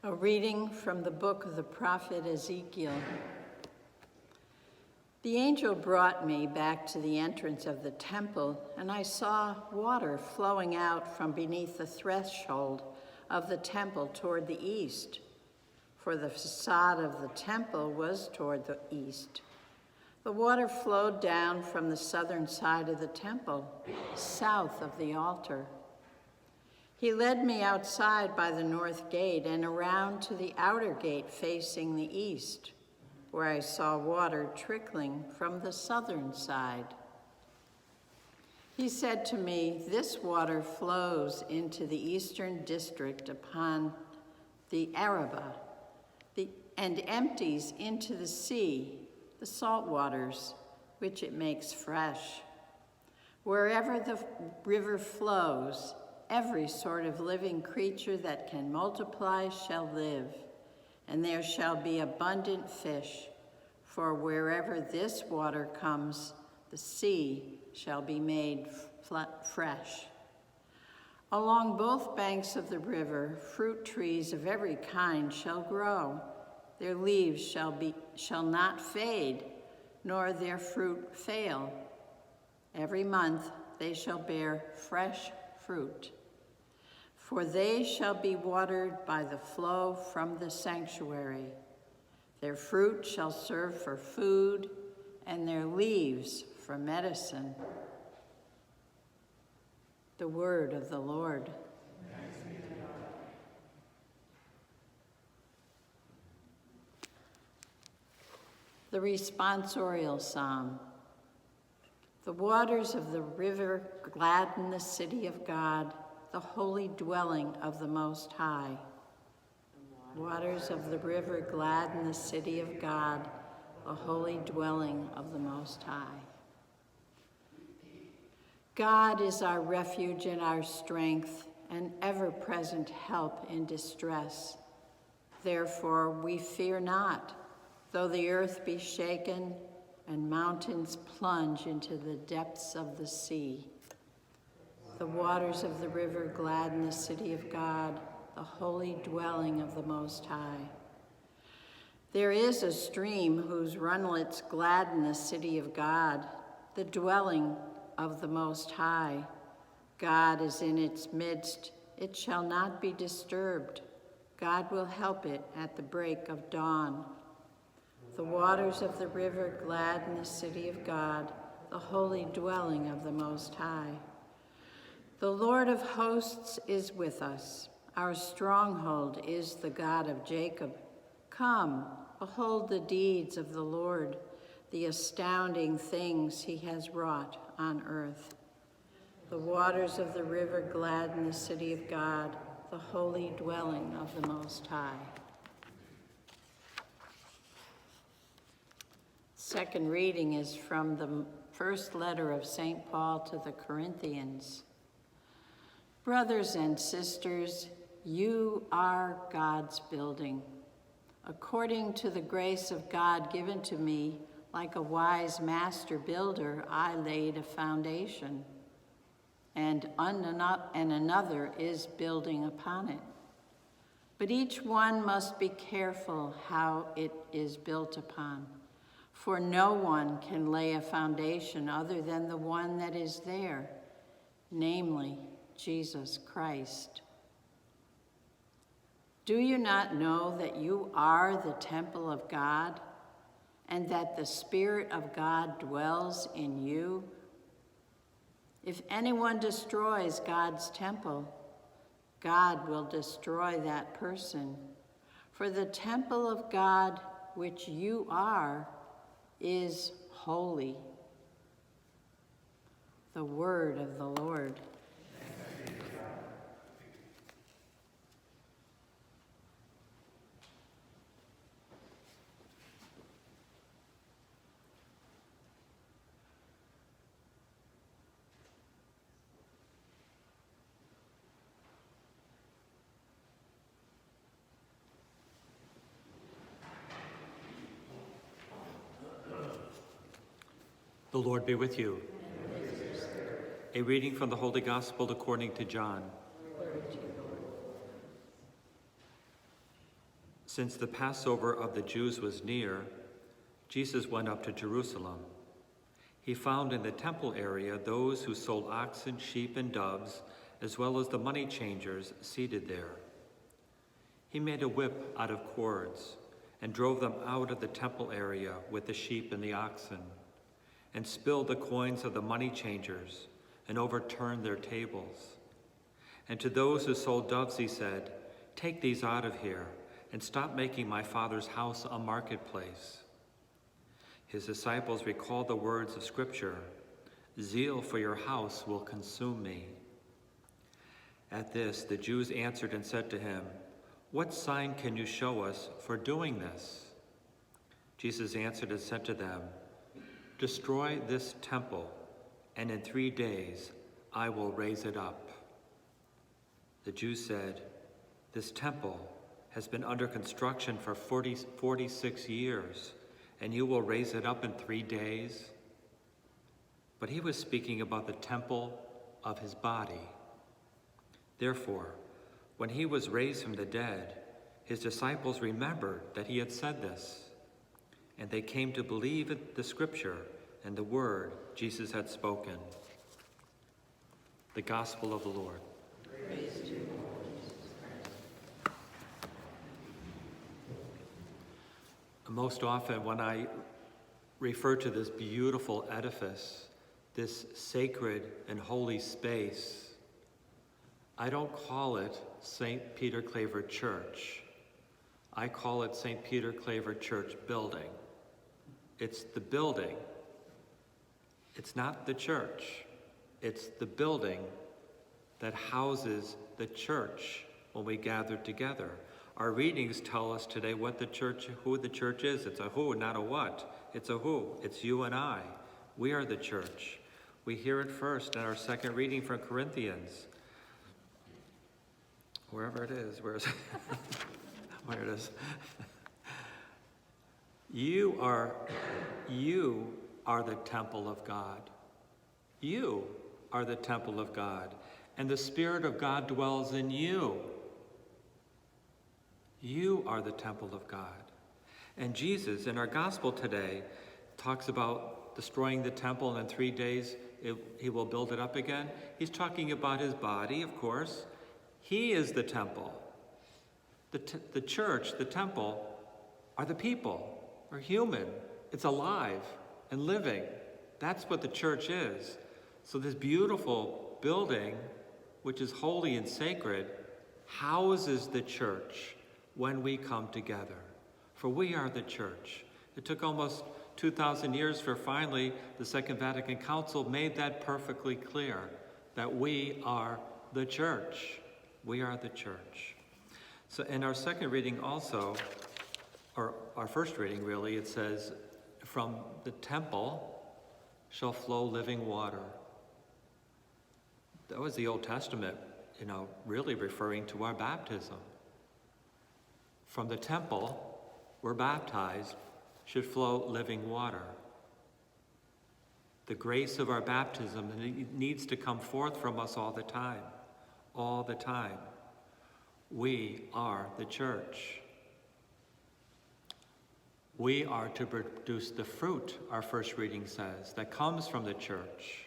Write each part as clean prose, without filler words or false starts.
A reading from the book of the prophet Ezekiel. The angel brought me back to the entrance of the temple, and I saw water flowing out from beneath the threshold of the temple toward the east, for the facade of the temple was toward the east. The water flowed down from the southern side of the temple, south of the altar. He led me outside by the north gate and around to the outer gate facing the east, where I saw water trickling from the southern side. He said to me, "This water flows into the eastern district upon the Arabah, and empties into the sea, the salt waters, which it makes fresh. Wherever the river flows, every sort of living creature that can multiply shall live, and there shall be abundant fish, for wherever this water comes, the sea shall be made fresh. Along both banks of the river, fruit trees of every kind shall grow. Their leaves shall not fade, nor their fruit fail. Every month they shall bear fresh fruit. For they shall be watered by the flow from the sanctuary. Their fruit shall serve for food, and their leaves for medicine." The word of the Lord. Thanks be to God. The responsorial psalm. The waters of the river gladden the city of God, the holy dwelling of the Most High. Waters of the river gladden the city of God, the holy dwelling of the Most High. God is our refuge and our strength, an ever-present help in distress. Therefore we fear not, though the earth be shaken and mountains plunge into the depths of the sea. The waters of the river gladden the city of God, the holy dwelling of the Most High. There is a stream whose runlets gladden the city of God, the dwelling of the Most High. God is in its midst, it shall not be disturbed. God will help it at the break of dawn. The waters of the river gladden the city of God, the holy dwelling of the Most High. The Lord of hosts is with us. Our stronghold is the God of Jacob. Come, behold the deeds of the Lord, the astounding things he has wrought on earth. The waters of the river gladden the city of God, the holy dwelling of the Most High. Second reading is from the first letter of St. Paul to the Corinthians. Brothers and sisters, you are God's building. According to the grace of God given to me, like a wise master builder, I laid a foundation, and another is building upon it. But each one must be careful how it is built upon, for no one can lay a foundation other than the one that is there, namely, Jesus Christ. Do you not know that you are the temple of God, and that the Spirit of God dwells in you? If anyone destroys God's temple, God will destroy that person. For the temple of God, which you are, is holy. The word of the Lord. The Lord be with you. A reading from the Holy Gospel according to John. Since the Passover of the Jews was near, Jesus went up to Jerusalem. He found in the temple area those who sold oxen, sheep, and doves, as well as the money changers seated there. He made a whip out of cords and drove them out of the temple area with the sheep and the oxen, and spilled the coins of the money changers and overturned their tables. And to those who sold doves he said, "Take these out of here and stop making my Father's house a marketplace." His disciples recalled the words of Scripture, "Zeal for your house will consume me." At this, the Jews answered and said to him, "What sign can you show us for doing this?" Jesus answered and said to them, "Destroy this temple, and in 3 days I will raise it up." The Jews said, "This temple has been under construction for 46 years, and you will raise it up in 3 days?" But he was speaking about the temple of his body. Therefore, when he was raised from the dead, his disciples remembered that he had said this, and they came to believe in the Scripture and the word Jesus had spoken. The Gospel of the Lord. Praise to you, Lord Jesus Christ. Most often when I refer to this beautiful edifice, this sacred and holy space, I don't call it St. Peter Claver Church. I call it St. Peter Claver Church building. It's the building. It's not the church. It's the building that houses the church when we gather together. Our readings tell us today who the church is. It's a who, not a what. It's a who. It's you and I. We are the church. We hear it first in our second reading from Corinthians. Wherever it is, where is it? Where it is. You are the temple of God. You are the temple of God, and the Spirit of God dwells in you. You are the temple of God. And Jesus, in our gospel today, talks about destroying the temple, and in 3 days he will build it up again. He's talking about his body, of course. He is the temple. The church, the temple, are the people, are human. It's alive and living. That's what the church is. So this beautiful building, which is holy and sacred, houses the church when we come together. For we are the church. It took almost 2,000 years for finally the Second Vatican Council made that perfectly clear, that we are the church. We are the church. So in our second reading also, or our first reading really, it says, "From the temple shall flow living water." That was the Old Testament, really referring to our baptism. From the temple, we're baptized, should flow living water. The grace of our baptism needs to come forth from us all the time. All the time. We are the church. We are to produce the fruit, our first reading says, that comes from the church,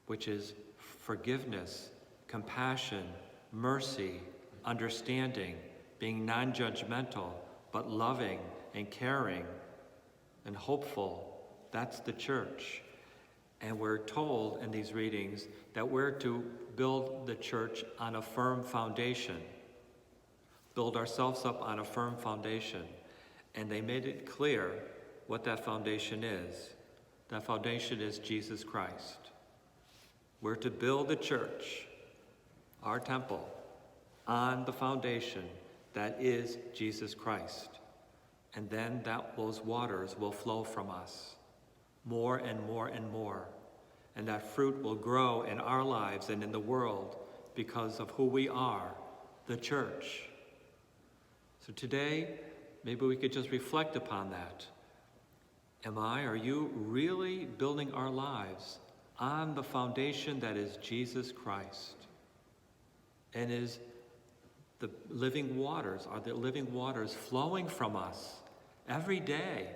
which is forgiveness, compassion, mercy, understanding, being non-judgmental, but loving and caring and hopeful. That's the church. And we're told in these readings that we're to build the church on a firm foundation, build ourselves up on a firm foundation. And they made it clear what that foundation is. That foundation is Jesus Christ. We're to build the church, our temple, on the foundation that is Jesus Christ. And then those waters will flow from us more and more and more. And that fruit will grow in our lives and in the world because of who we are, the church. So today, maybe we could just reflect upon that. Are you really building our lives on the foundation that is Jesus Christ and is The living waters are the living waters flowing from us every day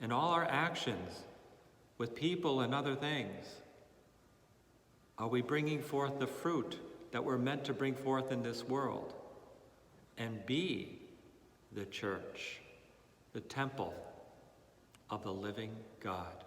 in all our actions with people and other things. Are we bringing forth the fruit that we're meant to bring forth in this world and be the church, the temple of the living God?